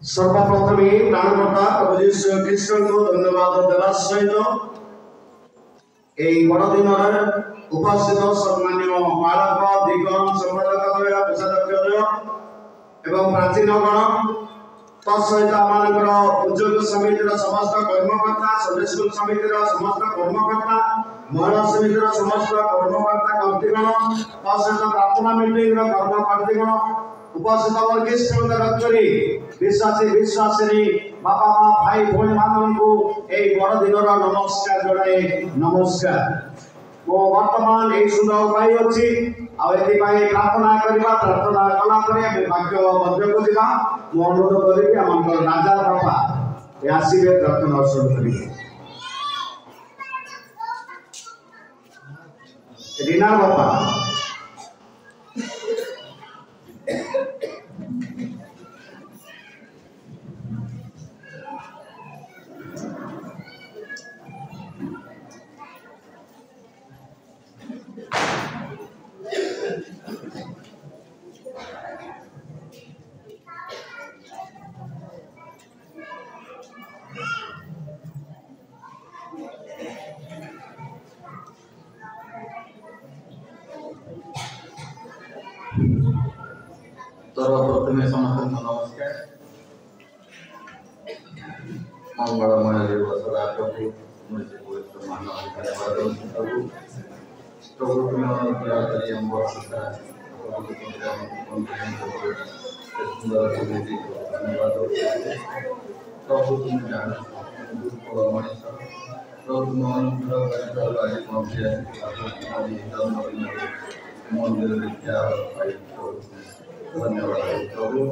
सर्वप्रथमे प्राणकर्ता प्रभु यीशु ख्रीष्ट को धन्यवाद देवा सहित এই বড়দিনের উপস্থিত সম্মানীয় বালক দিগণ সম্পাদকদ্বয় কোষাধ্যক্ষদ্বয় এবং প্রাচীনগণ তৎসহিত আমাদের উদ্যোগ সমিতির সমস্ত কর্মকর্তা সন্ডে স্কুল সমিতির সমস্ত কর্মকর্তা মহিলা সমিতির সমস্ত কর্মকর্তা কর্তৃগণ তৎসহিত প্রার্থনা মিটিংর কর্মকর্তৃগণ उपस्थित वर्गिष्ठ रक्षरी विश्वासी विश्वासिनी बापा माँ भाई भौणी मानू ये बड़ दिन नमस्कार जनाए नमस्कार मो वर्तमान ये सुंदर उपाय अच्छी आई प्रार्थना करवा प्रार्थना कलापर भाग्य मध्य को जा मु अनुरोध करी आम राजा बापा आसवे प्रार्थना शुरू करेंगे रीना बापा सर्वप्रथमे समस्त नमस्कार मंगलमय दिवसरा प्रभु मुझे पवित्र मानव धन्यवाद प्रभु प्रभु तुम्हें दया करी हम वर्षा सुंदर धन्यवाद प्रभु तुम जान मनीषा प्रभु तुम अनुग्रह मंदिर विद्या धन्यवाद प्रभु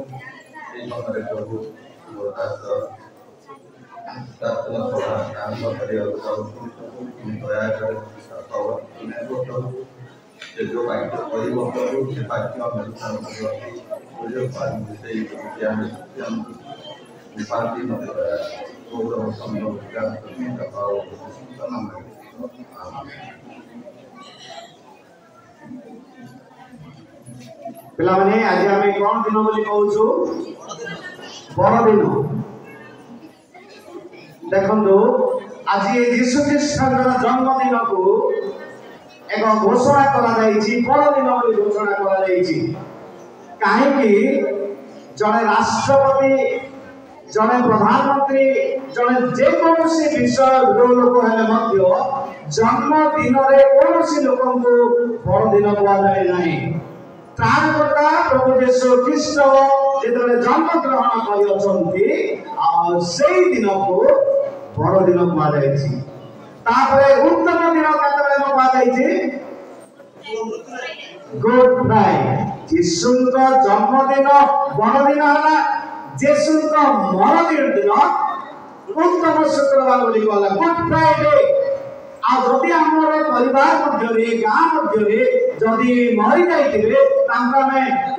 ये हमारे प्रभु प्रार्थना सभा काम दया कर जो वाक्य प्रभु से वाक्य शांति पिलाने आज आम कौन दिन बोली कहूँ बड़ दिन देखो आज यीशु ख्रीष्टर जन्मदिन को एक घोषणा करा बड़ दिन बोली घोषणा करा कहीं जड़े राष्ट्रपति जड़े प्रधानमंत्री जड़े जेकोसी विषय लोक हेले जन्मदिन कौन लोक बड़ दिन कहुए ना त्राणकर्ता प्रभु यीशु ख्रीष्ट जिते जन्म ग्रहण कर दिन को बड़ दिन कहुई उत्तम दिन कहुई गुड फ्राइडे यीशु जन्मदिन बड़ दिन है यीशु मरदिन दिन उत्तम शुक्रवार बोली गला गुड फ्राइडे आदि आमर परिवार मध्य गाँ मध्य जदि मरी जाइए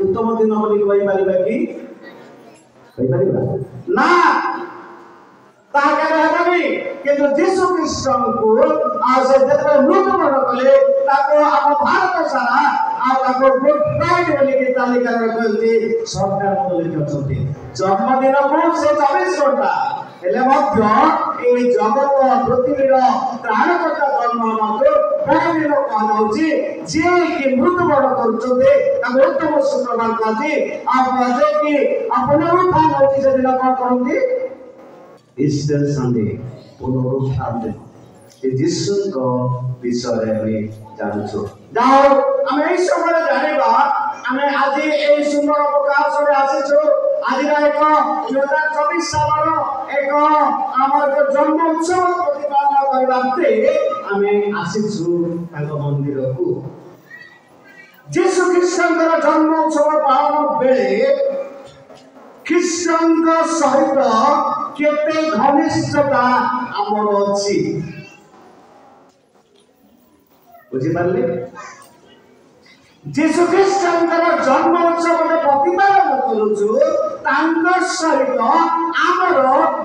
उत्तम दिन बोली ना किंतु यीशु ख्रीष्ट को मृत्युवरण कले आम भारत सारा गुड फ्राइडे बोलिकी तालिका सरकार लिखि जन्मदिन को से 24 घंटा जगत पृथ्वी त्राणकर्ता जन्म बड़ दिन कहुचे जी कि मृत्युवरण कर उत्तम शुक्रवार कहते कि पुनरुत्थान होती से दिन कौन कहते ईस्टर संडे पुनरुत्थान दिन यीशु विषय जानूँ जाओ आम समय जाना आम आज ये सुंदर प्रकाश आसीचु आज एक 2024 साल एक आम जन्म उत्सव प्रतिपादन करने आम आसीचु मंदिर को यीशु ख्रीष्टर जन्म उत्सव पालन बेले ख्रीष्टर सहित केते घनिष्ठता आमर अच्छी बुझिपारे जीशु ख्रीष्टंकर जन्म उत्सव प्रतिपादन करुछु तांकर सहित आमर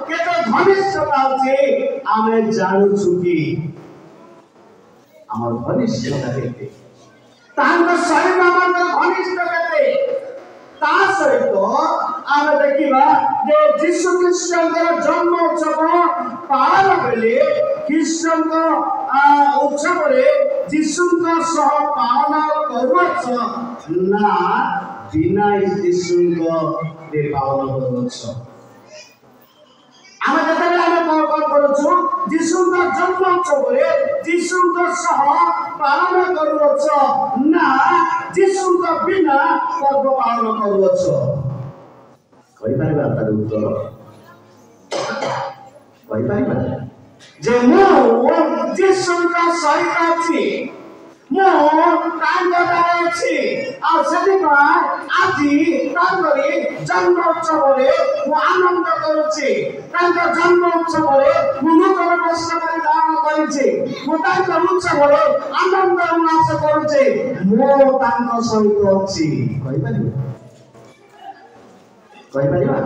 केते घनिष्ठता अछि आमे जानुछु कि आमर घनिष्ठता केते तांकर सहित आमर घनिष्ठता केते ता सहित आमे देखिबा जे जीशु ख्रीष्टंकर जन्म उत्सव पालन बेले ख्रीष्टंकर उत्सव रे जीशुंकर सह पालन करुछ ना बिना जीशुंकर रे पालन करुछ आमे जतबेला आमे पालन करुछु जीशुंकर जन्म उत्सव रे जीशुंकर सह पालन करुछ ना जीशुंकर बिना पर्व पालन करुछ कहि पारिबा तार उत्तर कहि पारिबा जे मो जीशुंकर सहित अछि मो तांकर अछि आ सेदिपा आजि तांकरी जन्म उत्सव रे मो आनंद करूछि तांकर जन्म उत्सव रे मो नूतन वस्त्र परिधान करूछि मो तांकर उत्सव रे आनंद उल्लास करूछि मो तांकर सहित अछि कहि परिबा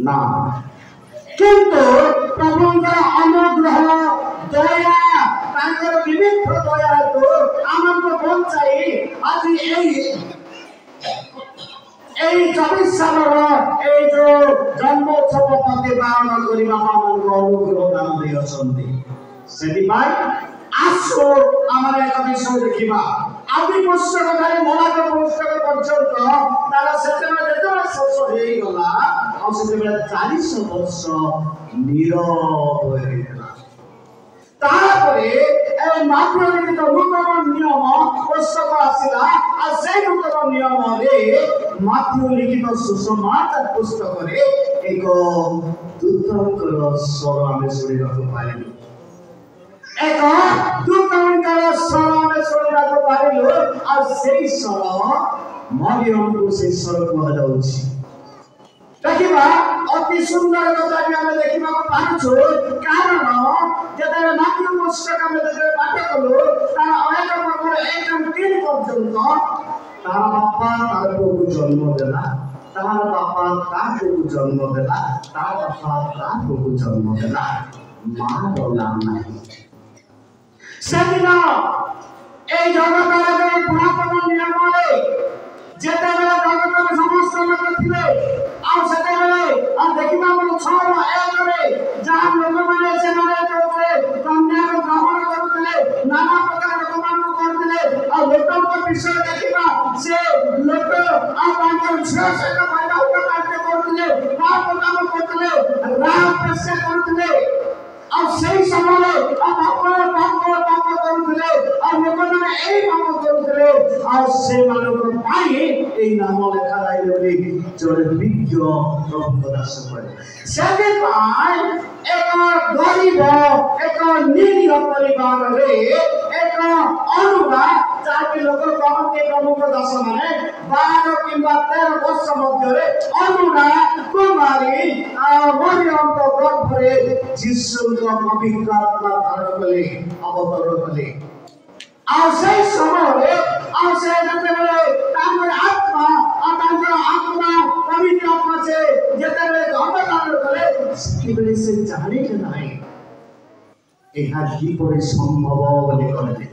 ना किंतु प्रभुंकर अनुग्रह दया तांकर विविध दया तो आनंद पहुंचाई आज এই 24 সালের এই যে জন্মোৎসব প্রতিপালন করিবা আমাদের অনুগ্রহ দান দিয়ছন্তি সেদিপাই আসো আমরা একটা বিষয় দেখিবা আদি পুস্তক ধরে মলাক পুস্তক পর্যন্ত তারা সেতেবেলে যেতবে শেষ হয়ে গলা আর সেতেবেলে 40 বর্ষ নীরব হয়ে গেলা তারপরে এই মাত্রলিখিত নূতন নিয়ম পুস্তক আসিলা আর সেই নূতন নিয়মরে মাত্রলিখিত সুসমাচার পুস্তকরে এক দূতଙ୍କର স্বর ଆମେ ଶୁଣିବାକୁ ପାଇଲୁ ଏକ ଦୂତଙ୍କର ସ୍ୱର ଆମେ ଶୁଣିବାକୁ ପାଇଲୁ ଆଉ ସେଇ ସ୍ୱର ମରିୟମକୁ ସେଇ ସ୍ୱର କୁହାଯାଉଛି ଦେଖିବା ଅତି ସୁନ୍ଦର କଥା ବି ଆମେ ଦେଖିବାକୁ ପାଉଛୁ କାରଣ ଯେତେବେଳେ ମାତୃ ପୁସ୍ତକ ଆମେ ଯେତେବେଳେ ପାଠ କଲୁ ତାର 1 ପର୍ବର 1-3 ପର୍ଯ୍ୟନ୍ତ ତାର ବାପା ତାର ପୁଅକୁ ଜନ୍ମ ଦେଲା ତାର ବାପା ତା ପୁଅକୁ ଜନ୍ମ ଦେଲା ତାର ବାପା ତା ପୁଅକୁ ଜନ୍ମ ଦେଲା ମାର ନାମ ନାହିଁ ସେଦିନ এই জগতের পুরাতন নিয়মরে যেତେବେଳେ ଜଗତରେ ସମସ୍ତ ଲୋକ ଥିଲେ ଆଉ ସେତେବେଳେ ଦେଖିବା ଆମର 6:1ରେ ଯାହା ଲୋକମାନେ ସେମାନେ ଯୋଉରେ କନ୍ୟାକୁ ଗ୍ରହଣ କରୁଥିଲେ ନାନା ପ୍ରକାର ଲୋକମାନଙ୍କୁ କରୁଥିଲେ ଆଉ ଲୋକଙ୍କ ବିଷୟ ଦେଖିବା ସେ ଲୋକ ଆଉ ତାଙ୍କର ଝିଅ ସହିତ ବୈବାହିକ କାର୍ଯ୍ୟ କରୁଥିଲେ ପାପ କାମ କରୁଥିଲେ ରାପ ବେଶ୍ୟା କରୁଥିଲେ ଆଉ ସେଇ ସମୟରେ ପାପ କରୁଥିଲେ ଆଉ ଲୋକମାନେ ଏଇ କାମ କରୁଥିଲେ ଆଉ ସେମାନଙ୍କ ପାଇଁ ଏଇ ନାମ ଲେଖା ରହିଲେ ବୋଲି ଜଣେ ବିଜ୍ଞ ପ୍ରଭୁଙ୍କ ଦାସ କହିଲେ ସେଥିପାଇଁ ଏକ ଗରିବ ଏକ ନିରୀହ ପରିବାରରେ ଏକ ଅନୁରା ଯାହାକି ଲୋକ କହନ୍ତି ପ୍ରଭୁଙ୍କ ଦାସ ମାନେ 12 କିମ୍ବା 13 ବର୍ଷ ମଧ୍ୟରେ ଅନୁରା କୁମାରୀ ମରିୟମଙ୍କ ଗର୍ଭରେ ଯୀଶୁଙ୍କ ପବିତ୍ର ଆତ୍ମା ଧାରଣ କଲେ ଅବତରଣ କଲେ ଆଉ ସେଇ ସମୟରେ ଆଉ ସେ ଯେତେବେଳେ ତାଙ୍କର ଆତ୍ମା ପବିତ୍ର ଆତ୍ମା ସେ ଯେତେବେଳେ ଅବତରଣ କଲେ ସେତେବେଳେ ସେ ଜାଣିଲେ ନାହିଁ ଏହା କିପରି ସମ୍ଭବ ବୋଲି କହିଲେ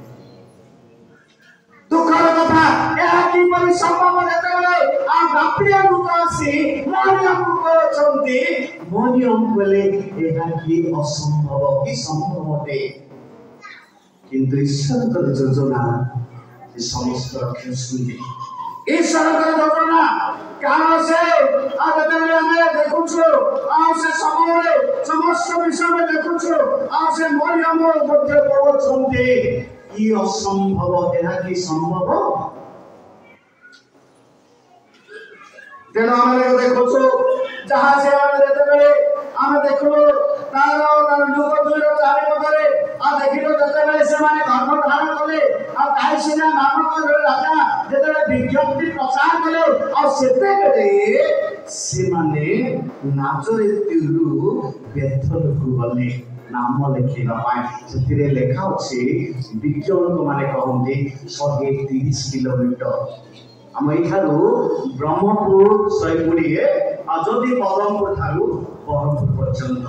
ଦୁଃଖର କଥା ଏହା କିପରି ସମ୍ଭବ ଯେତେବେଳେ ଗାବ୍ରିଏଲ ଦୂତ ଆସି ମରିୟମକୁ କହୁଛନ୍ତି ମରିୟମ ବୋଲେ ଏହା କି ଅସମ୍ଭବ କି ସମ୍ଭବ ଅଟେ କିନ୍ତୁ ଈଶ୍ୱରଙ୍କର ଯୋଜନା ସେ ସମସ୍ତ ରଖିଛନ୍ତି ଈଶ୍ୱରଙ୍କର ଯୋଜନା କାରଣ ସେ ଯେତେବେଳେ ଆମେ ଦେଖୁଛୁ ଆଉ ସେ ସମୟରେ ସମସ୍ତ ବିଷୟରେ ଦେଖୁଛୁ ଆଉ ସେ ମରିୟମ ମଧ୍ୟ କହୁଛନ୍ତି କି ଅସମ୍ଭବ ଏହା କି ସମ୍ଭବ ତେଣୁ ଆମେ ଦେଖୁଛୁ ଯାହା ସେ ଆମେ ଯେତେବେଳେ ଆମେ ଦେଖିଲୁ ତାର ଯୁଗ 2-4 ପଦରେ ଦେଖିଲୁ ଯେତେବେଳେ ସେମାନେ ଗର୍ଭ ଧାରଣ କଲେ ଆଉ କାହିଁକିନା ନାମକ ରାଜା ଯେତେବେଳେ ବିଜ୍ଞପ୍ତି ପ୍ରଚାର କଲେ ଆଉ ସେତେବେଳେ से माने नाजरेतु बेथलकु गले नाम लिखा से लेखा अच्छे विज्ञान माने कहते 130 किलोमीटर आम यू ब्रह्मपुर 120 आजदी बरहमपुर ठारू बरहमपुर पर्यंत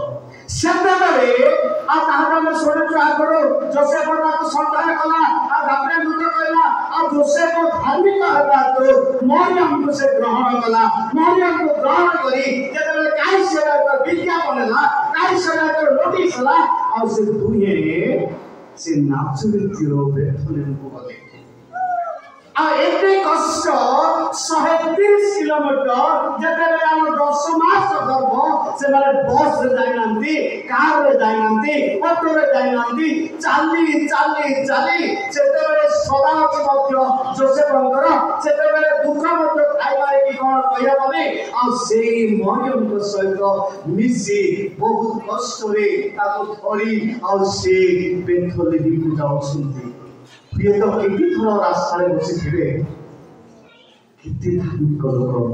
सेतबेले आ ताहामे सोडे आगरो जोसेफ को संतान कला आ बापरे दूत कहला आ जोसेफ धार्मिक हेबा तो मरियम को से ग्रहण कला मरियम को ग्रहण करी जेतबेले काई सेवा को विज्ञापन ला काई सेवा को नोटिस ला आ से दुहे से नाचुरितिरो बेथलेन को गले आ एते कष्ट 130 किलोमीटर जेतेबेले हम 10 मास गर्भ से माने बस रे जाई नांती कार रे जाई नांती ऑटो रे जाई नांती चाली सेतेबेले सदा की मध्य जोसेफंकर सेतेबेले दुख मध्य खाइबारे की कोन कहया बने आ सेई मरियम को सहित मिसी बहुत कष्ट रे ताको थरी आ से बेथलेनी को जाउछंती ये तो कितनी थोड़ा रास्ता रे बसी फिरे कितनी धार्मिक लोग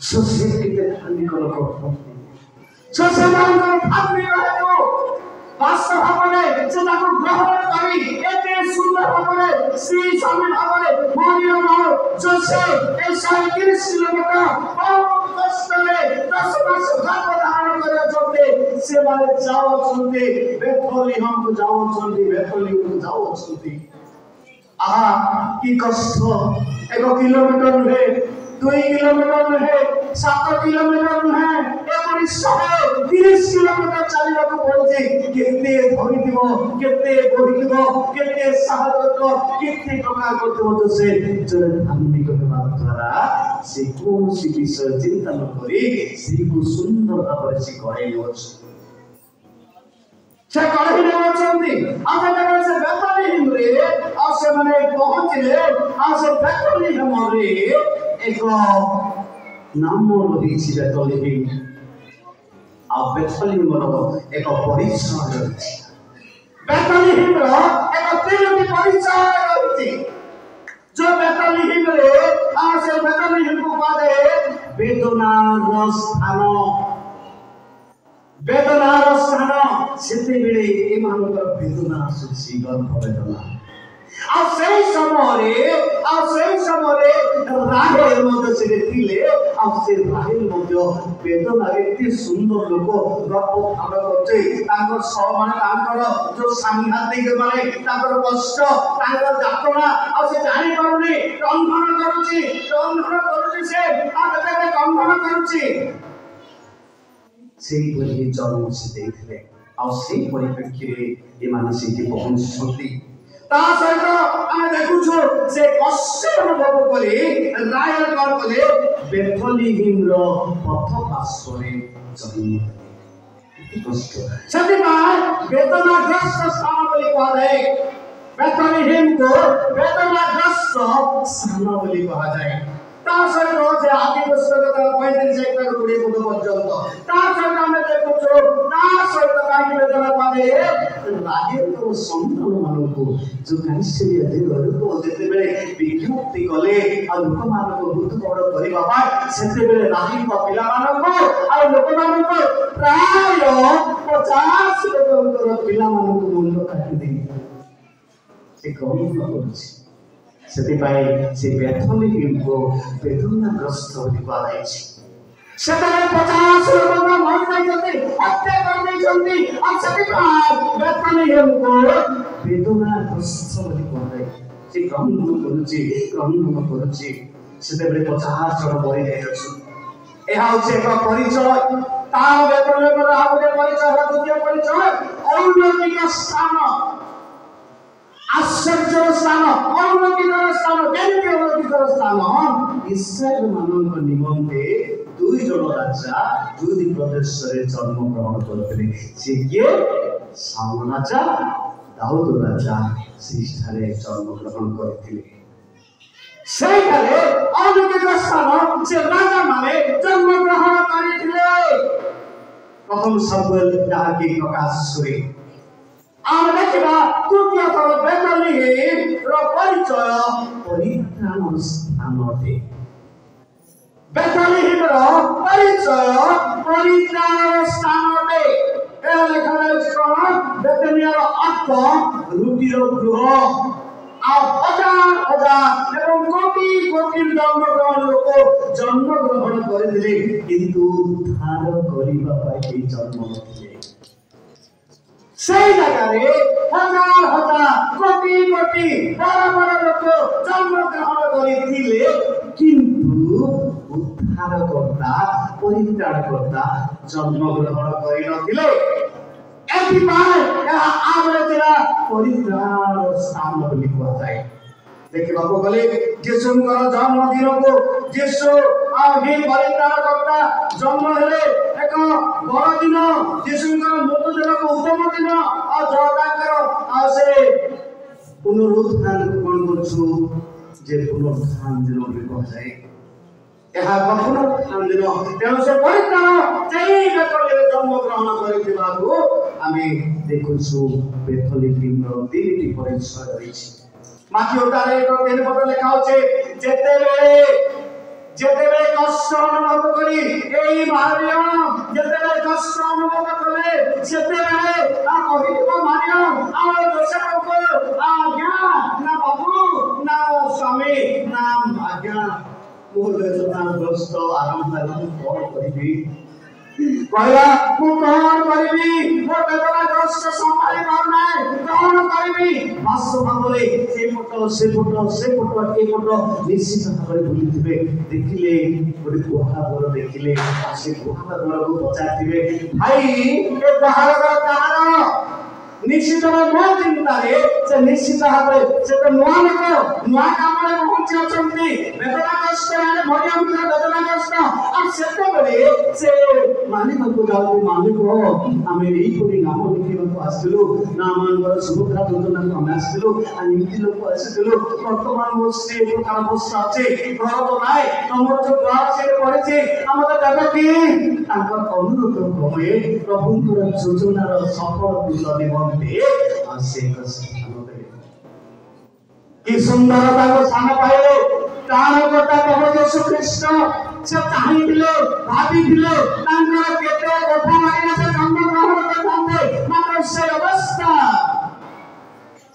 जोसेफ कितने धार्मिक लोग जोसेफ का धार्मिक लोग वास्तव भावने से ताको ग्रहण करी एते सुंदर भावने श्री स्वामी भावने मरियम और जोसेफ ए 130 किलोमीटर बहुत कष्ट में 10 वर्ष गर्भ धारण करे जोते से माने जाओ सुनते बेथलेहम को जाओ सुनते बेथलेहम को जाओ सुनते आहा की कष्ट 1 किलोमीटर नुहे 2 किलोमीटर नुहे 7 किलोमीटर नुहे एपरि 130 किलोमीटर चलिबा को पड़े केते धरिदिबो केते गोहिदिबो केते साहस केते प्रकार करतो तो से जरे धार्मिक हेबा द्वारा से कोनसी विषय चिंता न करी श्री को सुंदर भाବରେ से कहै अछि से कहै नचंती आगे जब से बेथलेहम रे आ से माने पहुंचले आ से बेथलेहम रे एक नाम रही बेथलेहम आ बेथलेहम रो एक परिचय रही बेथलेहम रो एक तीन परिचय रही जो बेथलेहम रे आ से बेथलेहम को बादे वेदनार स्थान सेते बेले ए मानकर वेदना सुसी गर्भ वेदना आ सही समय राहेल मध्य से थिले आ से राहेल मध्य वेदना एते सुंदर लोक गप भाव करते तांकर माने तांकर जो सांघातिक माने तांकर कष्ट तांकर यातना आ से जानि पारुनी रंधन करूची से आ कते रंधन करूची सेही परि जन्म से देखले आ सेही परिप्रेक्षी रे ए मानसिक पहुंचती ता सहित आमे देखुछु से कष्ट अनुभव करी रायल कर कले बेथलेहम रो पथ पार्श्वरे जन्म कष्ट सती वेदनाग्रस्त स्थान बोली कहा जाए बेथलेहम को वेदनाग्रस्त स्थान बोली कहा जाए ता सहित जे आदि पुस्तक 35 एक 20 पद पर्यंत ता सहित आमे देखुछु ता सहित काई वेदना पाले राहेल को संतान मानको जो काइसेरिया दे को जेते बेले विज्ञप्ति कले आ लोक मानको बहुत बड़ करिबा पाए सेते बेले राहेल को पिला मानको आ लोक मानको प्राय 50 लोकंकर पिला मानको मुंड काटी दे से कौन करूछि सेते पाए से बेथलेहम को वेदनाग्रस्त होई पाराइछि सेते 50 लोक मर जाइछन्ति हत्या कर दैछन्ति आ सेते बेथलेहम को वेदनाग्रस्त होई पाराइ से ग्रहण करूछि सेते बेले 50 जन मरि जाइछन् एहा होछि एक परिचय ता बेथलेहम रो आगे परिचय द्वितीय परिचय अलौकिक स्थान आश्चर्य स्थान अलौकिक स्थान केमति अलौकिक स्थान इस्राएल मानक निमंते 2 जन राजा जुदी प्रदेश रे जन्म ग्रहण करथिले से के साउल राजा दाऊद राजा श्रेष्ठरे जन्म ग्रहण करथिले সেই কালে অলৌকিক স্থান যে রাজা মানে জন্মগ্রহণ করেছিলেন প্রথম সামুয়েল যাহাকে প্রকাশ করে আমরা দেখিবা তৃতীয় থর বেথলেহম র পরিচয় পরিত্রাণ স্থানতে ବେଥଲେହେମର ପରିଚୟ ପରିତ୍ରାଣର ସ୍ଥାନଟେ। ଏହା ଲେଖାଯାଇଛି କଣ? ବେଥନିଆର ଅର୍ଥ ରୁଟିର ଗୃହ। ଆଉ ହଜାର ହଜାର ଏବଂ କୋଟି କୋଟି ଜନ୍ମଗ୍ରହଣ ଲୋକ ଜନ୍ମଗ୍ରହଣ କରିଥିଲେ, କିନ୍ତୁ ଉଦ୍ଧାର କରିବା ପାଇଁ କେହି ଜନ୍ମ ନଥିଲେ। সেই জায়গায় হাজার হাজার কোটি কোটি বড় বড় লোক জন্মগ্রহণ করেছিলে, কিন্তু উদ্ধারকর্তা পরিত্রাণকর্তা জন্মগ্রহণ করে নথিলে। এথিপাই ଏହା ଆମର ଥିଲା ପରିତ୍ରାଣ ସ୍ଥାନ ବୋଲି କୁହାଯାଏ। ଦେଖିବାକୁ ଗଲେ ଯୀଶୁଙ୍କର ଜନ୍ମଦିନକୁ ଯୀଶୁ ଆଉ ହିଁ ପରିତ୍ରାଣକର୍ତ୍ତା ଜନ୍ମ ହେଲେ ଏକ ବଡ଼ ଦିନ। ଯୀଶୁଙ୍କର ମୃତ୍ୟୁ ଦିନକୁ ଉତ୍ତମ ଦିନ, ଆଉ ଜଗନ୍ନାଥଙ୍କର ଆଉ ସେ ପୁନରୁତ୍ଥାନକୁ କଣ କରୁଛୁ ଯେ ପୁନରୁତ୍ଥାନ ଦିନ ବୋଲି କୁହାଯାଏ। ଏହା ପୁନରୁତ୍ଥାନ ଦିନ। ତେଣୁ ସେ ପରିତ୍ରାଣ ସେଇ ବେଥଲେହେମରେ ଜନ୍ମଗ୍ରହଣ କରିଥିବାରୁ ଆମେ ଦେଖୁଛୁ ବେଥଲେହେମର ତିନିଟି ପରିଚୟ ରହିଛି। ମାଥିଉ 8:3 ଲେଖା ଅଛି, ଯେତେବେଳେ କଷ୍ଟ ଅନୁଭବ କରି ଏଇ ମାରିୟମ ଯେତେବେଳେ କଷ୍ଟ ଅନୁଭବ କଲେ, ସେତେବେଳେ କହିଥିବ ମାରିୟମ ଆମର ଯୋସେଫଙ୍କୁ, ଆଜ୍ଞା ନା ବାବୁ ନା ସ୍ୱାମୀ ନା ଆଜ୍ଞା ମୁଁ ବେଦନାଗ୍ରସ୍ତ ଆରମ୍ଭ କଣ କରିବି? କହିଲା ମୁଁ କଣ କରିବି? ମୋ ବେଦନାଗ୍ରସ୍ତ ସମ୍ଭାଳି ପାରୁନାହିଁ, କଣ କରିବି? ମାସ ଭାବରେ ସେ ପଟ ଏ ପଟ ନିଶ୍ଚିତ ଭାବରେ ବୁଲିଥିବେ। ଦେଖିଲେ ଗୋଟେ ଗୁହାଳ ଦେଖିଲେ, ସେ ଗୁହାଳ ଘରକୁ ପଚାରିଥିବେ, ଭାଇ ଏ ଗୁହାଳ ଘର କାହାର? ନିଶ୍ଚିତ ମୋ ଚିନ୍ତାରେ ସେ ନିଶ୍ଚିତ ଭାବରେ ସେ ତ ନୂଆ ଲୋକ, ନୂଆ କାମରେ ପହଞ୍ଚି ଅଛନ୍ତି, ବେଦନାଗ୍ରସ୍ତ ହେଲେ ମରିୟମଙ୍କର ବେଦନାଗ୍ରସ୍ତ। ଆଉ ସେତେବେଳେ ସେ ମାଲିକକୁ ଯାଉ, ମାଲିକ ଆମେ ଏଇପରି ନାମ ଲେଖିବାକୁ ଆସିଥିଲୁ, ନା ଆମମାନଙ୍କର ସୁଭଦ୍ରା ଯୋଜନାକୁ ଆମେ ଆସିଥିଲୁ, ଆଉ ଏମିତି ଲୋକ ଆସିଥିଲୁ, ବର୍ତ୍ତମାନ ମୋ ସ୍ତ୍ରୀ ଏ ପ୍ରକାର ଅବସ୍ଥା ଅଛି, ଘର ତ ନାହିଁ, ତମର ଯୋଉ ଘର ସେଠି ପଡ଼ିଛି, ଆମର ଦେବେ କି? ତାଙ୍କର ଅନୁରୋଧ କ୍ରମେ ପ୍ରଭୁଙ୍କର ଯୋଜନାର ସଫଳ ନିମନ୍ତେ ସେ ଏକ ସ୍ଥାନ ଦେଲେ। କି ସୁନ୍ଦର ତାଙ୍କ ସ୍ଥାନ ପାଇଲେ। ତ୍ରାଣକର୍ତ୍ତା ପ୍ରଭୁ ଯୀଶୁ ଖ୍ରୀଷ୍ଟ ସେ ଚାହିଁଥିଲେ, ଭାବିଥିଲେ ତାଙ୍କର କେତେ କଥା ମାରିନା ସେ ଜନ୍ମଗ୍ରହଣ କରିଥାନ୍ତେ, ମାତ୍ର ସେ ଅବସ୍ଥା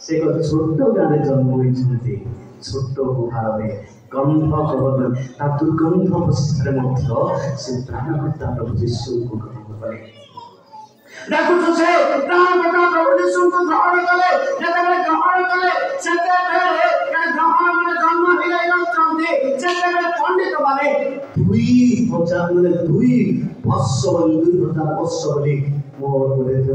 ସେ ଏକ ଛୋଟ ଗାଁରେ ଜନ୍ମ ହୋଇଛନ୍ତି, ଛୋଟ ଗୁହାଳରେ ଗନ୍ଧ କବର ତା ଦୁର୍ଗନ୍ଧ ଅବସ୍ଥାରେ ମଧ୍ୟ ସେ ତ୍ରାଣକର୍ତ୍ତା ପ୍ରଭୁ ଯୀଶୁଙ୍କୁ ଗ୍ରହଣ କଲେ। ଦେଖୁଛୁ ସେ ତ୍ରାଣକର୍ତ୍ତା ପ୍ରଭୁ ଯୀଶୁଙ୍କୁ ଗ୍ରହଣ କଲେ। ଯେତେବେଳେ ଗ୍ରହଣ କଲେ, ସେତେବେଳେ ଗ୍ରହଣ ମାନେ ଜନ୍ମ ହେଇଯାଉଛନ୍ତି, ସେତେବେଳେ ପଣ୍ଡିତ ମାନେ 2,000 ବର୍ଷ ବୋଲି ମୋର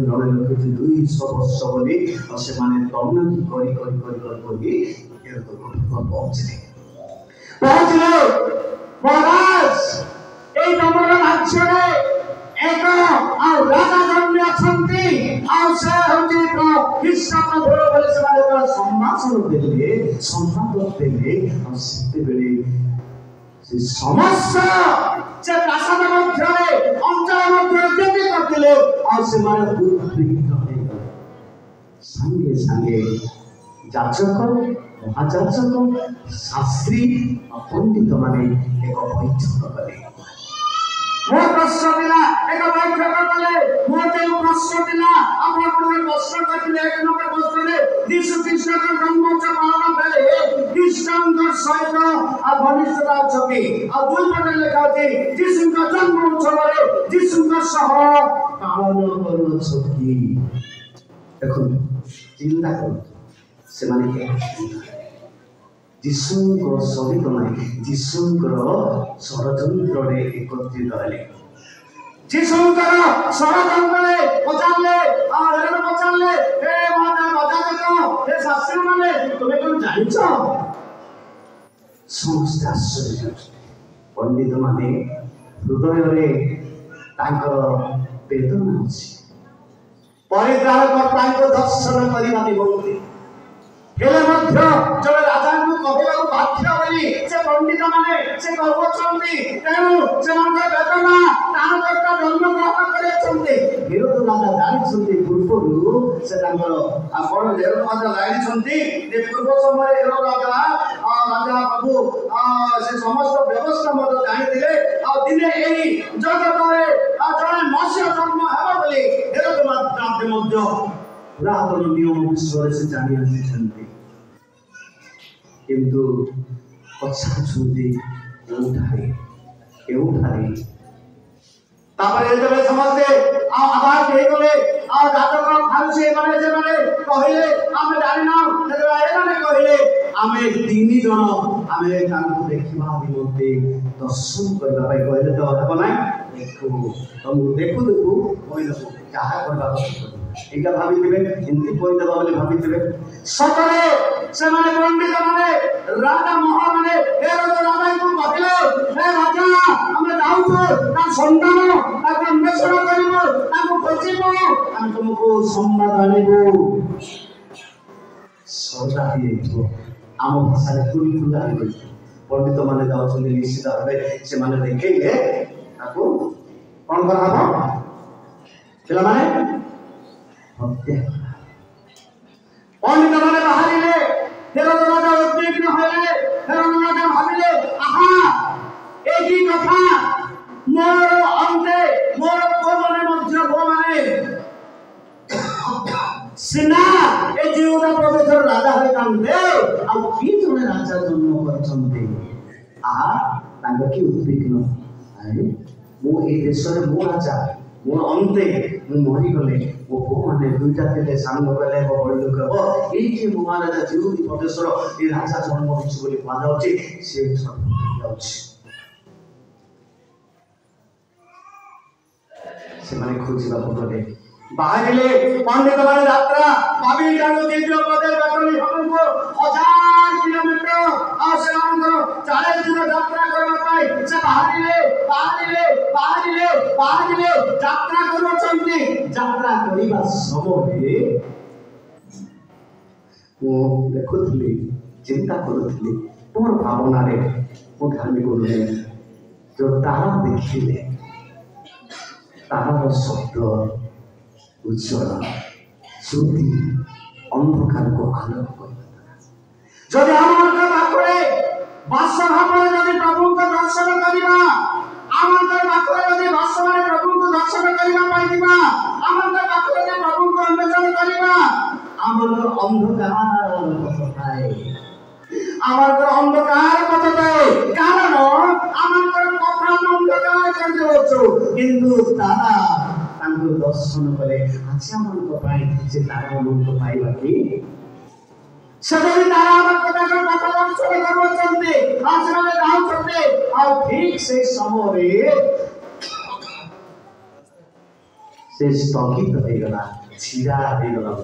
ଜଣେ ଲେଖିଛି 200 ବର୍ଷ ବୋଲି, ଆଉ ସେମାନେ ତର୍ଣ୍ଣକି କରି ପହଞ୍ଚିଲେ। ମହାରାଜ ଏଇ ତମର ରାଜ୍ୟରେ ଏକ ଆଉ ରାଜା ଜନ୍ମି ଅଛନ୍ତି, ଆଉ ସେ ହଉଛି ଖ୍ରୀଷ୍ଟ ପ୍ରଭୁ ବୋଲି ସେମାନେ ସମ୍ଭାଷଣ ଦେଲେ, ସମ୍ବାଦ ଦେଲେ। ଆଉ ସେତେବେଳେ ସେ ସମସ୍ତ ସେ ପ୍ରାସାଦ ମଧ୍ୟରେ ଅଞ୍ଚଳ ମଧ୍ୟରେ କେତେ କରିଥିଲେ, ଆଉ ସେମାନେ ଉଦ୍ବିଗ୍ନ ହେଇଗଲେ। ସାଙ୍ଗେ ସାଙ୍ଗେ ଯାଜକ, ମହାଯାଜକ, ଶାସ୍ତ୍ରୀ, ପଣ୍ଡିତ ମାନେ ଏକ ବୈଠକ କଲେ। ମୋ ପ୍ରଶ୍ନ ଥିଲା ଏକ ବୈଠକ କଲେ। ମୋ ଯେଉଁ ପ୍ରଶ୍ନ ଥିଲା, ଆପଣମାନେ ପ୍ରଶ୍ନ କରିଥିଲେ, 1 ନମ୍ବର ପ୍ରଶ୍ନରେ ଯୀଶୁ ଖ୍ରୀଷ୍ଟଙ୍କ ଜନ୍ମ ପାଳନ ବେଳେ ଖ୍ରୀଷ୍ଟଙ୍କ ସହିତ ଘନିଷ୍ଠତା ଅଛନ୍ତି, ଆଉ 2 ପଟେ ଲେଖା ଅଛି ଯୀଶୁଙ୍କ ଜନ୍ମ ଉତ୍ସବରେ ଯୀଶୁଙ୍କ ସହ ପାଳନ କରୁଅଛନ୍ତି। ଦେଖନ୍ତୁ, ଚିନ୍ତା କରନ୍ତୁ, ସେମାନେ ଯୀଶୁଙ୍କର ସହିତ ନାହିଁ, ଯୀଶୁଙ୍କର ଷଡ଼ଯନ୍ତ୍ରରେ ଏକତ୍ରିତ ହେଲେ। ଯୀଶୁଙ୍କର ଷଡ଼ଯନ୍ତ୍ରରେ ପଚାରିଲେ, ହେ ମହାଯାଜକ, ହେ ଶାସ୍ତ୍ରୀମାନେ, ତୁମେ କଣ ଜାଣିଛ? ସମସ୍ତେ ଆଶ୍ଚର୍ଯ୍ୟ। ପଣ୍ଡିତ ମାନେ ହୃଦୟରେ ତାଙ୍କର ବେଦନା ଅଛି, ପରିତ୍ରାଣକର୍ତ୍ତାଙ୍କୁ ଦର୍ଶନ କରିବା ନିମନ୍ତେ। ହେଲେ ମଧ୍ୟ ଜଣେ ରାଜାଙ୍କୁ କହିବାକୁ ବାଧ୍ୟ ବୋଲି ସେ ପଣ୍ଡିତ ମାନେ ସେ କହୁଛନ୍ତି। ତେଣୁ ସେମାନଙ୍କର ବେଦନା ତ୍ରାଣକର୍ତ୍ତା ଜନ୍ମଗ୍ରହଣ କରିଛନ୍ତି। ହେରୋଦ ରାଜା ଜାଣିଛନ୍ତି ପୂର୍ବରୁ ସେ ତାଙ୍କର ଆପଣ ହେରୋଦ ରାଜା ଜାଣିଛନ୍ତି ଯେ ପୂର୍ବ ସମୟରେ ହେରୋଦ ରାଜା राजा प्रभु से समस्त व्यवस्था मत जानिथिले आ दिने एही जगतरे जणे मनुष्य जन्म हेबो बोली हेरोद मात्र मध्य पुरातन नियम विषय से जानि आछन्ति किंतु पछाछुंती केउठारे तापर जेबे समझते आवाज हे गले जातक फारुसे माने जे माने कहिले आमे जानि ना ए माने कहिले आमे तीन जन आमे कांको देखिबा निमंते दर्शन करबा पाई कहिले तो हबो ना देखो तुम देखु देखु कहिले कहा करबा एका भाबिथिबे हिंदी कोइ देबा बोली भाबिथिबे सतरे से माने पंडित माने राजा महा माने हेरोद राजा को कहले हे राजा आमे जाउछु ता संतान ताको अन्वेषण करिबो ताको खोजिबो आमे तुमको संवाद आनिबो सौदा दिएबो आम भाषा रे तुली तुला आनिबो पंडित माने जाउछन्ति निश्चित भाबे से माने देखैले ताको कोन कराबो पिला माने हत्या पंडित माने बाहरिले हेरोद राजा उद्विग्न होइले हेरोद राजा भाबिले आहा एकी कथा मोर अंते मोर कोमने मध्य भोमाने सिना ए जीवना प्रदेशर राजा होय कांदे आ की जने राजा जन्म करछन्ते आ तांग की उद्विग्न आरे मो ए देशरे मो राजा मोर अंते मु मरि गले वो माने दुईटा तेले सामने गले वो बड़ लोक हो एई जे महाराजा जीवनी प्रदेशर ए राजा जन्म होछि बोली कोन जाउछि से जाउछि से माने खोजिबा पड़ले बाहरिले पंडित माने यात्रा बाबी जानो दिव्य पदे बाटली हमको 1000 किलोमीटर आ सेमानकर 40 दिन यात्रा करबा पाई से बाहरिले यात्रा करछन्ति यात्रा करिबा समय वो देखुथली चिंता करुथली मोर भावना रे मो धार्मिक गुरुने जो तारा देखिले तारा शब्द उज्ज्वल श्रुति अंधकार को आलोक कर जदि आमर पाखरे बादशाह भाବରେ जदि प्रभुଙ୍କ दर्शन करिबा आमर पाखरे जदि बादशाह प्रभुଙ୍କ दर्शन करिबा पाइबा आमर पाखरे जदि प्रभुଙ୍କ अन्वेषण करिबा आमर अंधकार पथाए आमर अंधकार पथाए कारण आमर कथा अंधकार कर देउछु किंतु तारा तांको दर्शन करे आछा मन को पाई से तारा मन को पाइबा कि सबै तारा मन को ताको कथा दर्शन करवचन्ते आश्रमे जाउछन्ते आ ठीक से समय रे से स्थगित हो गला छिरा हो गला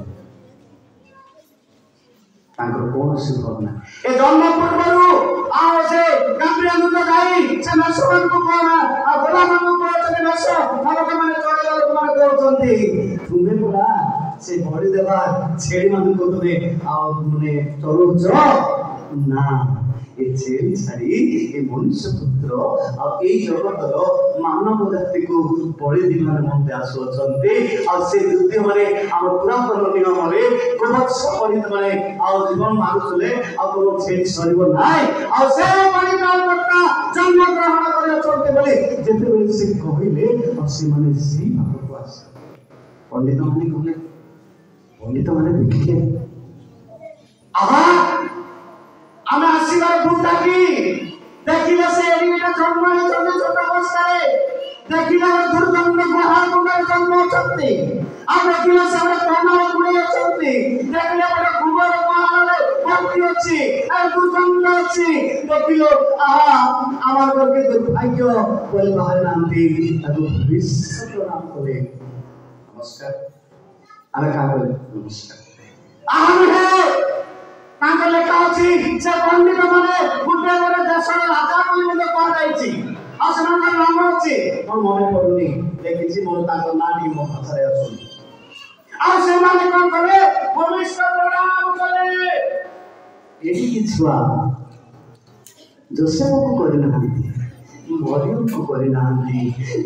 तांको कोन से भावना ए जन्म पूर्वरु आओ से गाब्रिएल दूत जाई से नसवन को कोना आ गोला मन को से नस हमके माने चढ़े गलो तुम्हारे करछन्ती तुमे बोला से भरी देबा छेड़ी मन को तुमे आ माने चलुछ ना ए छेड़ी छाड़ी ए मनुष्य पुत्र आ ए जगतर मानव जाति को बड़ी दिन माने मते आसुछन्ती आ से द्वितीय माने हम पुरातन नियम रे प्रवक्ष परित माने आ जीवन मानुसले आ को छेड़ी सरिबो नाय आ से परिणाम करता जन्म ग्रहण करे चलते बोले जेते बोले से कहिले आ से माने सी भाव को आस पंडित माने कहले पंडित माने देखिले आहा आमे आशीर्वाद भूता की देखिले से एडिटा जन्म है छोटा अवस्था रे देखिले दुर्गंध महाकुंड जन्म होचंती आ देखिले से कोना गुणे होचंती देखिले बड़ कुबर महाले भक्ति अछि आ दुर्गंध अछि देखिलो आहा आमार करके दुर्भाग्य बोल बाहर नामती ताको विश्व नाम करे नमस्कार आमे का बोले नमस्कार आम है तांको लेखा अछि से पंडित माने गुटे गोटे देशर राजा बोली मते कोन जाईछि आ समान नाम अछि मोर मने पडुनी देखिछि मोर तांको नाडी मो भाषारे अछि आ से माने कोन करे भविष्य प्रणाम करे एही कि छुआ जोसेफ को करना हंती ମରିୟମକୁ କରିନାହାନ୍ତି।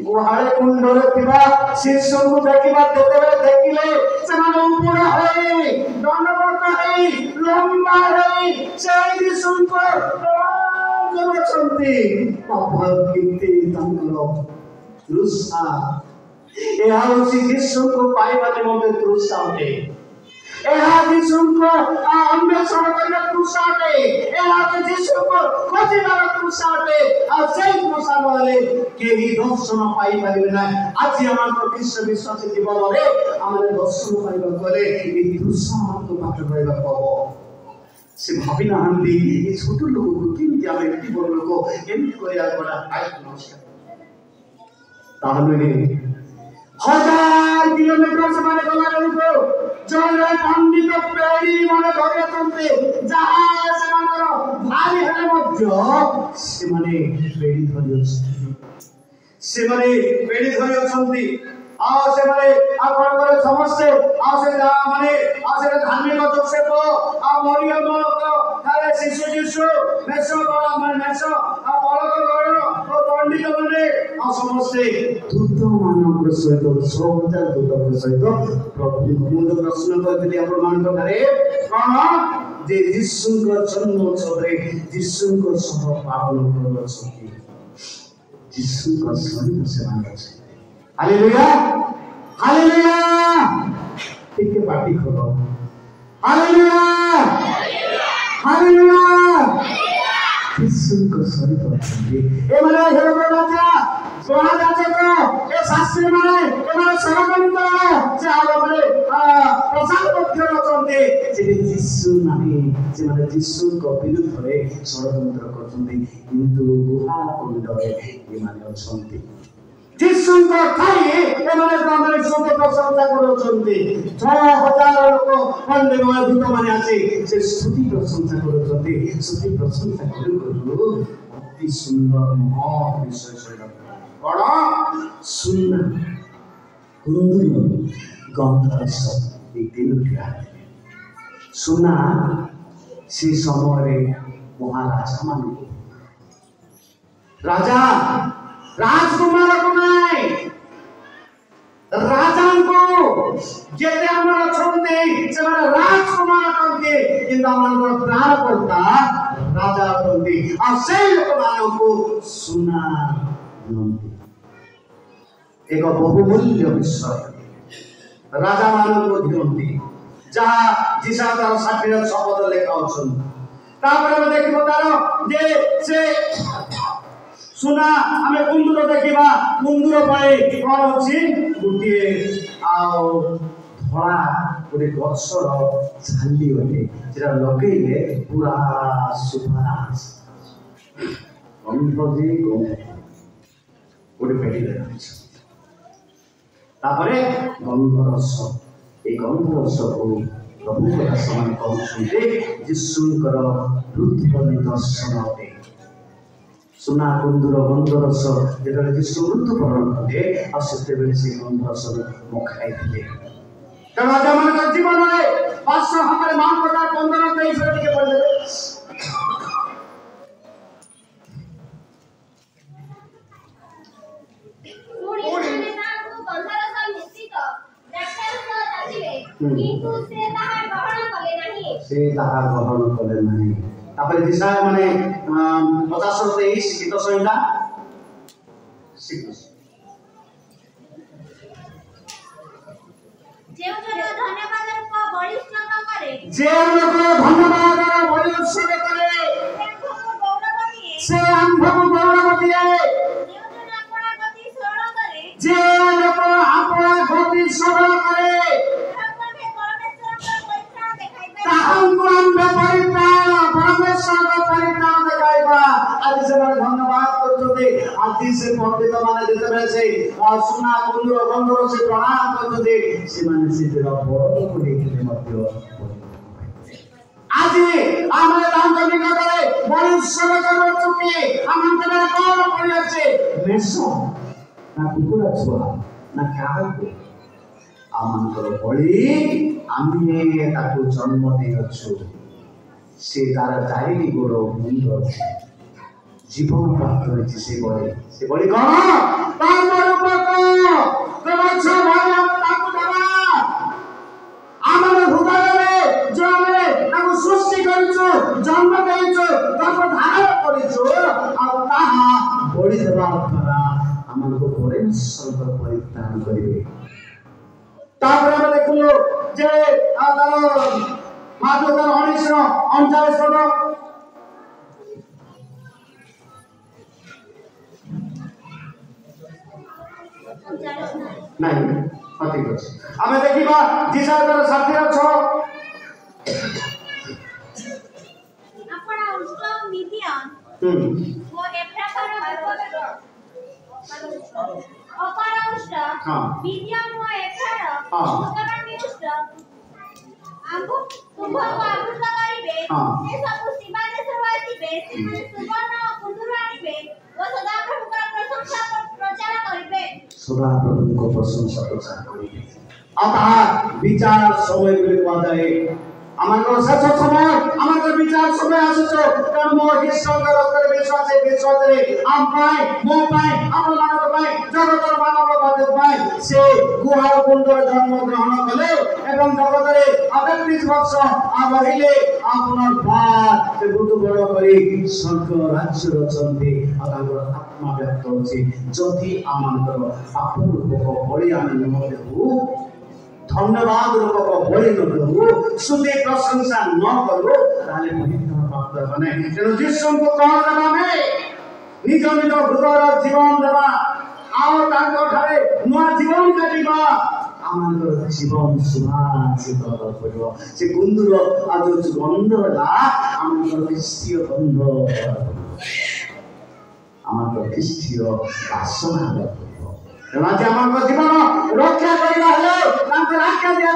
ଗୁହାଳେ କୁଣ୍ଡରେ ଥିବା ଶିଶୁଙ୍କୁ ଦେଖିଲେ ସେମାନେ ଉପୁଡ଼ା ହେଇ ଦଣ୍ଡବତ ହେଇ ଲମ୍ବା ହେଇ ସେଇ ଶିଶୁଙ୍କୁ କରୁଛନ୍ତି। ଅଭାବୀତି ତାଙ୍କର ତୃଷା। ଏହା ହେଉଛି ଯୀଶୁଙ୍କୁ ପାଇବା ନିମନ୍ତେ ତୃଷା ଅଟେ। ଏହା ଯୀଶୁଙ୍କୁ ଅନ୍ୱେଷଣ କରିବା ତୃଷା ଅଟେ। ଏହା ଯୀଶୁଙ୍କୁ ଖୋଜିବାର ତୃଷା ଅଟେ। ଆଉ ସେଇ ତୃଷା ନହେଲେ କେହି ଦର୍ଶନ ପାଇପାରିବେ ନାହିଁ। ଆଜି ଆମର ଖ୍ରୀଷ୍ଟ ବିଶ୍ୱାସୀ ଜୀବନରେ ଆମେ ଦର୍ଶନ ପାଇବାକୁ ଗଲେ ଏହି ତୃଷା ଆମକୁ ପାଠ ରହିବାକୁ ହବ। ସେ ଭାବି ନାହାନ୍ତି ଏ ଛୋଟ ଲୋକକୁ କେମିତି ଆମେ ଏମିତି ବଡ଼ ଲୋକ ଏମିତି କରିବାକୁ ପଡ଼ା। ତାହେଲେ 1000 କିଲୋମିଟର ସେମାନେ ଗଲା ବେଳକୁ ଜଣେ ପଣ୍ଡିତ ପେଡ଼ି ମାନେ ଧରିଛନ୍ତି। ଯାହା ସେମାନଙ୍କର ଭାରି ହେଲେ ମଧ୍ୟ ସେମାନେ ପେଡ଼ି ଧରି ଅଛନ୍ତି। ଆଉ ସେମାନେ ଆପଣଙ୍କର ସମସ୍ତେ ଆଉ ସେ ମାନେ ଆଉ ସେ ଧାର୍ମିକ ଯୋସେଫ ଆଉ ମରିୟମ ଠାରେ ଶିଶୁ ମେଷ ଆଉ ବଳଦ ଗଣ ଓ ପଣ୍ଡିତ ମାନେ ଆଉ ସମସ୍ତେ ଦୂତ ମାନଙ୍କ ସହିତ 6000 ଦୂତଙ୍କ ସହିତ ପ୍ରଭୁଙ୍କୁ ମୁଁ ପ୍ରଶ୍ନ କରିଥିଲି ଆପଣମାନଙ୍କ ଠାରେ କଣ ଯେ ଯୀଶୁଙ୍କ ଜନ୍ମ ଉତ୍ସବରେ ଯୀଶୁଙ୍କ ସହ ପାଳନ କରୁଛନ୍ତି। ଯୀଶୁଙ୍କ ସହିତ ସେମାନେ ଅଛନ୍ତି। ହାଲେଲୁୟା ହାଲେଲୁୟା ଟିକେ ପାଟି ଖୋଲ। ହାଲେଲୁୟା ହାଲେଲୁୟା ଯୀଶୁଙ୍କ ସହିତ ଅଛନ୍ତି। ଏମାନେ ହେରୋଦ ରାଜା ମହାଯାଜକ ଏ ଶାସ୍ତ୍ରୀ ମାନେ ଏମାନେ ସରକାରଙ୍କ ସେ ମାନେ ପ୍ରସାଦ ପକ୍ଷରେ ଅଛନ୍ତି। ସେଠି ଯୀଶୁ ନାହିଁ। ସେମାନେ ଯୀଶୁଙ୍କ ବିରୁଦ୍ଧରେ ଷଡ଼ଯନ୍ତ୍ର କରୁଛନ୍ତି। କିନ୍ତୁ ଗୁହା କୁଣ୍ଡରେ ଏମାନେ ଅଛନ୍ତି। ଯୀଶୁଙ୍କ ଠାଇ ଏମାନେ ଈଶ୍ୱରଙ୍କ ପ୍ରଶଂସା କରୁଛନ୍ତି। 6000 ଲୋକ ଦୂତମାନେ ଆସି ସେ ସ୍ତୁତି ପ୍ରଶଂସା କରୁଛନ୍ତି। ସ୍ତୁତି ପ୍ରଶଂସା କରୁ ଅତି ସୁନ୍ଦର ମହତ୍ ବିଷୟ ଶୈଳ କଣ ସୁନା କୁନ୍ଦୁର ଗନ୍ଧରସ ଏ ତିନୋଟି ସୁନା ସେ ସମୟରେ ମହାରାଜା ମାନଙ୍କୁ ରାଜା ରାଜକୁମାରକୁ ନାହିଁ ରାଜାଙ୍କୁ ଯେତେ ଆମର ଅଛନ୍ତି ସେମାନେ ରାଜକୁମାର ଅଟନ୍ତି। କିନ୍ତୁ ଆମମାନଙ୍କର ପ୍ରାଣକର୍ତ୍ତା ରାଜା ଅଟନ୍ତି। ଆଉ ସେଇ ଲୋକମାନଙ୍କୁ ସୁନା ଦିଅନ୍ତି। ଏକ ବହୁମୂଲ୍ୟ ବିଷୟ ରାଜା ମାନଙ୍କୁ ଦିଅନ୍ତି ଯାହା ଯିଶା ତାର 60 ପଦ ଲେଖା ଅଛନ୍ତି। ତାପରେ ଆମେ ଦେଖିବ ତାର ଯେ ସେ ସୁନା ଆମେ କୁନ୍ଦୁର ଦେଖିବା। କୁନ୍ଦୁର ପାଇଁ କଣ ଅଛି ଗୋଟିଏ ଆଉ ଧଳା ଗୋଟେ ଗଛର ଛାଲି ଅଟେ ସେଟା ଲଗେଇଲେ ପୁରା ସୁବାସ ଗନ୍ଧ ଯେ ଗୋଟେ ପେଟିରେ ରହିଛି। ତାପରେ ଗନ୍ଧରସ এই ଗନ୍ଧରସକୁ ପ୍ରଭୁଙ୍କ ଦାସମାନେ କହୁଛନ୍ତି ଯୀଶୁଙ୍କର ହୃଦୟ ନିଦର୍ଶନ ଅଟେ। ସୁନା କୁନ୍ଦୁର ଗନ୍ଧରସ ଯେତେବେଳେ ଯୀଶୁ ମୃତ୍ୟୁବରଣ କଲେ ଆଉ ସେତେବେଳେ ସେ ଗନ୍ଧରସ ମଖାଇଥିଲେ। ତେଣୁ ଆଜି ଆମମାନଙ୍କ ଜୀବନରେ 500 ଭାବରେ ମାନ କଥା 15-23 ଟିକେ ପଢିଦେବେ। ସେ ତାହା ଗ୍ରହଣ କଲେ ନାହିଁ। ତାପରେ ଦିଶା ମାନେ 50-23 ଗୀତ ସଂହିତା ଯେଉଁ ଲୋକ ଧନ୍ୟବାଦର ବଳି ଉତ୍ସର୍ଗ କରେ ସେ ଆମ୍ଭକୁ ଗୌରବ ଦିଏ। ଯେ ଲୋକ ଆପଣା ଗତି ସରଳ କରେ ତାହାଙ୍କୁ ଆମ୍ଭେ ପରିତ୍ରାଣ ପରମେଶ୍ୱରଙ୍କ ପରିତ୍ରାଣ ଦେଖାଇବା। ଆଜି ସେମାନେ ଧନ୍ୟବାଦ କରୁଛନ୍ତି। ଆଜି ସେ ପଣ୍ଡିତ ମାନେ ଯେତେବେଳେ ସେ ସୁନା କୁନ୍ଦୁର ଗନ୍ଧର ସେ ପ୍ରଣାମ କରୁଛନ୍ତି ସେମାନେ ସେଥିର ବଡ଼ ଲୋକ ହେଇଥିଲେ ମଧ୍ୟ ଆଜି ଆମେ ତାଙ୍କ ନିକଟରେ ବଳି ଉତ୍ସର୍ଗ କରୁଛୁ କି ଆମଙ୍କର କଣ ପଡ଼ି ଅଛି ମେଷ ନା କୁକୁଡ଼ା ଛୁଆ ନା କାହାକୁ ଆମଙ୍କର ବଳି ଆମେ ତାକୁ ଜନ୍ମ ଦେଇଅଛୁ। ସେ ତାର 4 ଗୋଡ଼ ମୁଣ୍ଡ ଅଛି জীবন প্রাপ্ত হয়েছে সেই বলি কଣ তার রূপক কবচ ভালো তাକୁ দেবা ଆମର ହୃଦୟରେ ଯୋଉ ଆମେ ତାକୁ ସୃଷ୍ଟି କରିଛୁ ଜନ୍ମ ଦେଇଛୁ ତାକୁ ଧାରଣ କରିଛୁ ଆଉ ତାହା ବଳି ଦେବା ଦ୍ୱାରା ଆମକୁ ପରମେଶ୍ୱର ପରିତ୍ରାଣ କରିବେ। ତାପରେ ଆମେ ଦେଖିଲୁ ଯେ ତାର ମାତ୍ର 19:39 ପଦ नहीं ठीक अच्छे आम देखा जिसार षाठी सदा प्रभु को प्रशंसा प्रचार करेंगे विचार समय कहुए आम शेष समय आम विचार समय आसुच कारण मो ईश्वर रक्त विश्वास विश्वास आम मो जगत मानव से गुहार कुंडर जन्म ग्रहण कले एवं जगत में 38 वर्ष रहिले से मृत्युवरण कर स्वर्ग राज्य रचंती आत्मा व्यक्त होची जदि आम पाप रूपक बड़ी आम नदेहु धन्यवाद रूपक बड़ी नदेहु स्तुति प्रशंसा न करू ताले परित्राण प्राप्त हेबा नै तेणु जीशु को कौन देबा में निज निज हृदय जीवन देबा आओ तांको ठारे नुआ जीवन काटिबा आमार जीवन सुभाषित पड़ो से कुंदुर आज गंध आमार ख्रीष्टीय गंध आमार ख्रीष्टीय बासना आज आम जीवन रक्षा करवा आज्ञा दिया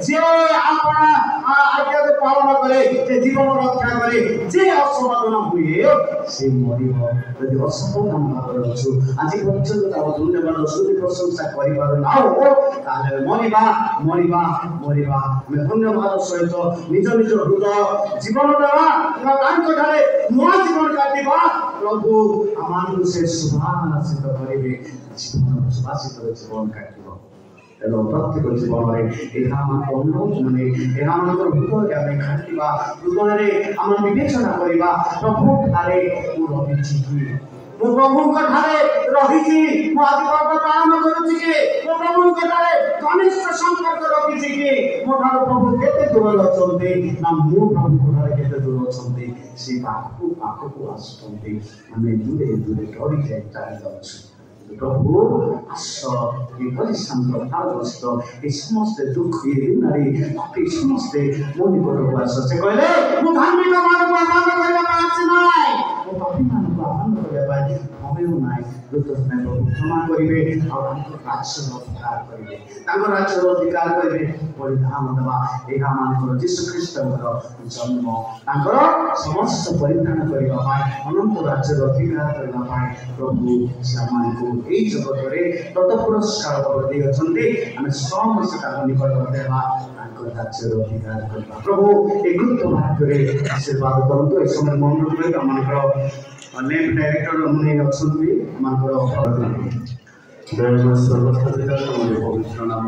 जे आज्ञा पालन करे जीवन रक्षा करे जे असमाधान हुए से मर असमाधान भाव अच्छु आज पर्यटन धन्यवाद स्तुति प्रशंसा कर मरवा मरवा मरवा धन्यवाद सहित निज निज हृदय जीवन देवा नुआ जीवन काटिबा प्रभु आम से सुभाषित करेंगे जीवन सुभाषित जीवन काट तेणु प्रत्येक जीवन में माने हृदय आम खाटिबा हृदय आम विवेचना करवा प्रभु ठारे रही मो प्रभु ठारे रही आज पर्व पालन करुच्ची कि मो प्रभु घनिष्ठ संपर्क रखी कि मो प्रभु केते दूर अच्छा ना मो प्रभु केते दूर अच्छा से पाखक आसुँच आम दूरे दूरे डरी जाए चली जाऊँ प्रभु आस ये शांत भारग्रस्त ये समस्ते दुख ये नारी समस्ते मो निकट आस से कहले मो धार्मिक मानव आनंद करने आसी ना मो पापी मानव आनंद करने समय ना प्रभु क्षमा करेंगे और राज्य अधिकार करेंगे राज्य अधिकार करेंगे परिधान देवा यह मान जीशु ख्रीष्ट जन्म समस्त परिधान करने अनंत राज्य अधिकार करने प्रभु से जगत में तत पुरस्कार आम समस्त निकट देवा राज्य अधिकार करवा प्रभु एक गुप्त भाग्य आशीर्वाद करूँ ये समय मन आम नेम डायरेक्टर मुझे अच्छा सर्वस्था पवित्र नाम